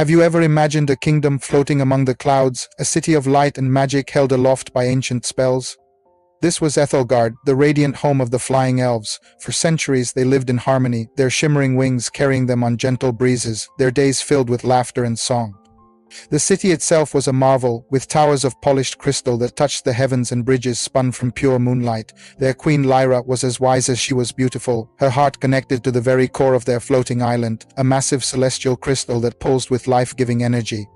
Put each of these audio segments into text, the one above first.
Have you ever imagined a kingdom floating among the clouds, a city of light and magic held aloft by ancient spells? This was Ethelgard, the radiant home of the flying elves. For centuries they lived in harmony, their shimmering wings carrying them on gentle breezes, their days filled with laughter and song. The city itself was a marvel, with towers of polished crystal that touched the heavens and bridges spun from pure moonlight. Their queen Lyra was as wise as she was beautiful, her heart connected to the very core of their floating island, a massive celestial crystal that pulsed with life-giving energy.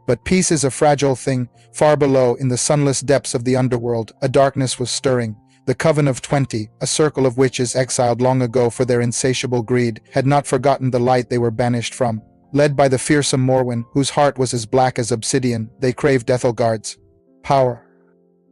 But peace is a fragile thing. Far below, in the sunless depths of the underworld, a darkness was stirring. The Coven of 20, a circle of witches exiled long ago for their insatiable greed, had not forgotten the light they were banished from. Led by the fearsome Morwen, whose heart was as black as obsidian, they craved Ethelgard's power.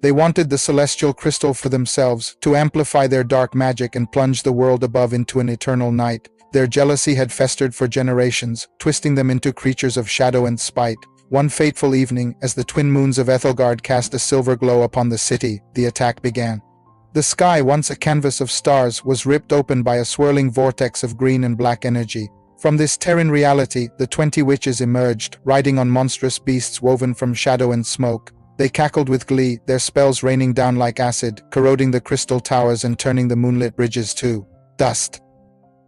They wanted the celestial crystal for themselves, to amplify their dark magic and plunge the world above into an eternal night. Their jealousy had festered for generations, twisting them into creatures of shadow and spite. One fateful evening, as the twin moons of Ethelgard cast a silver glow upon the city, the attack began. The sky, once a canvas of stars, was ripped open by a swirling vortex of green and black energy. From this Terran reality, the 20 witches emerged, riding on monstrous beasts woven from shadow and smoke. They cackled with glee, their spells raining down like acid, corroding the crystal towers and turning the moonlit bridges to dust.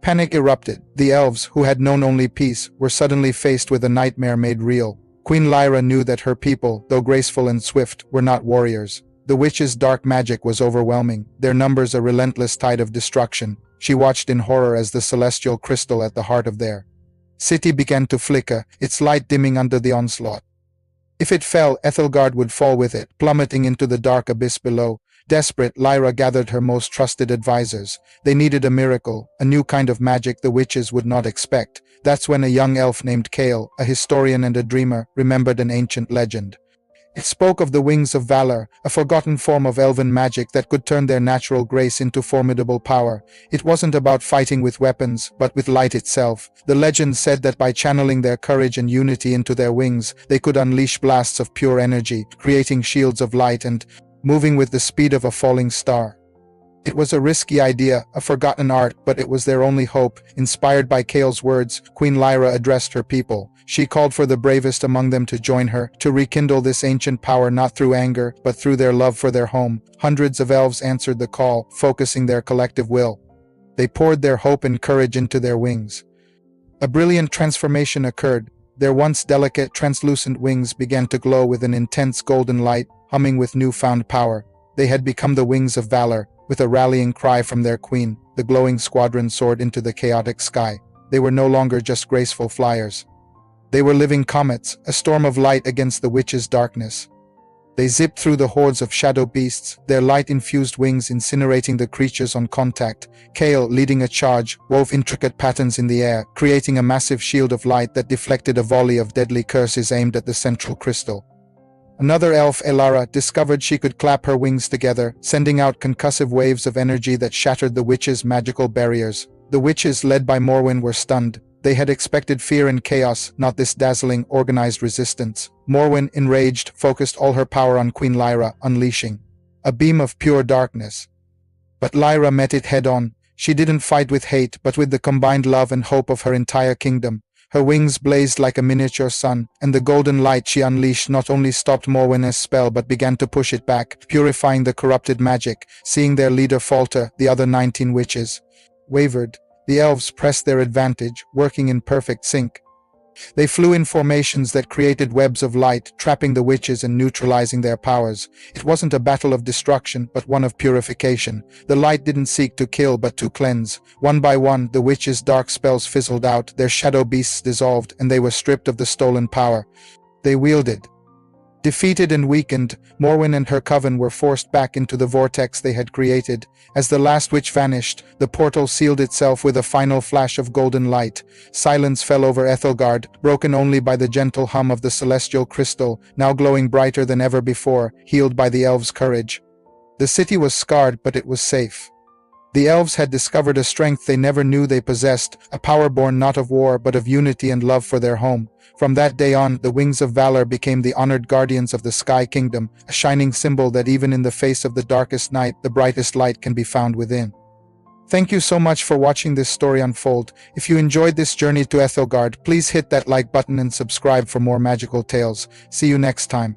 Panic erupted. The elves, who had known only peace, were suddenly faced with a nightmare made real. Queen Lyra knew that her people, though graceful and swift, were not warriors. The witches' dark magic was overwhelming, their numbers a relentless tide of destruction. She watched in horror as the celestial crystal at the heart of their city began to flicker, its light dimming under the onslaught. If it fell, Ethelgard would fall with it, plummeting into the dark abyss below. Desperate, Lyra gathered her most trusted advisors. They needed a miracle, a new kind of magic the witches would not expect. That's when a young elf named Kale, a historian and a dreamer, remembered an ancient legend. It spoke of the wings of valor, a forgotten form of elven magic that could turn their natural grace into formidable power. It wasn't about fighting with weapons, but with light itself. The legend said that by channeling their courage and unity into their wings, they could unleash blasts of pure energy, creating shields of light and moving with the speed of a falling star. It was a risky idea, a forgotten art, but it was their only hope. Inspired by Kale's words, Queen Lyra addressed her people. She called for the bravest among them to join her, to rekindle this ancient power not through anger, but through their love for their home. Hundreds of elves answered the call, focusing their collective will. They poured their hope and courage into their wings. A brilliant transformation occurred. Their once delicate, translucent wings began to glow with an intense golden light, humming with newfound power. They had become the wings of valor. With a rallying cry from their queen, the glowing squadron soared into the chaotic sky. They were no longer just graceful flyers. They were living comets, a storm of light against the witches' darkness. They zipped through the hordes of shadow beasts, their light-infused wings incinerating the creatures on contact. Kale, leading a charge, wove intricate patterns in the air, creating a massive shield of light that deflected a volley of deadly curses aimed at the central crystal. Another elf, Elara, discovered she could clap her wings together, sending out concussive waves of energy that shattered the witches' magical barriers. The witches, led by Morwen, were stunned. They had expected fear and chaos, not this dazzling, organized resistance. Morwen, enraged, focused all her power on Queen Lyra, unleashing a beam of pure darkness. But Lyra met it head-on. She didn't fight with hate, but with the combined love and hope of her entire kingdom. Her wings blazed like a miniature sun, and the golden light she unleashed not only stopped Morwen's spell but began to push it back, purifying the corrupted magic. Seeing their leader falter, the other 19 witches wavered. The elves pressed their advantage, working in perfect sync. They flew in formations that created webs of light, trapping the witches and neutralizing their powers. It wasn't a battle of destruction, but one of purification. The light didn't seek to kill, but to cleanse. One by one, the witches' dark spells fizzled out, their shadow beasts dissolved, and they were stripped of the stolen power they wielded. Defeated and weakened, Morwen and her coven were forced back into the vortex they had created. As the last witch vanished, the portal sealed itself with a final flash of golden light. Silence fell over Ethelgard, broken only by the gentle hum of the celestial crystal, now glowing brighter than ever before, healed by the elves' courage. The city was scarred, but it was safe. The elves had discovered a strength they never knew they possessed, a power born not of war but of unity and love for their home. From that day on, the Wings of Valor became the honored guardians of the Sky Kingdom, a shining symbol that even in the face of the darkest night, the brightest light can be found within. Thank you so much for watching this story unfold. If you enjoyed this journey to Ethelgard, please hit that like button and subscribe for more magical tales. See you next time.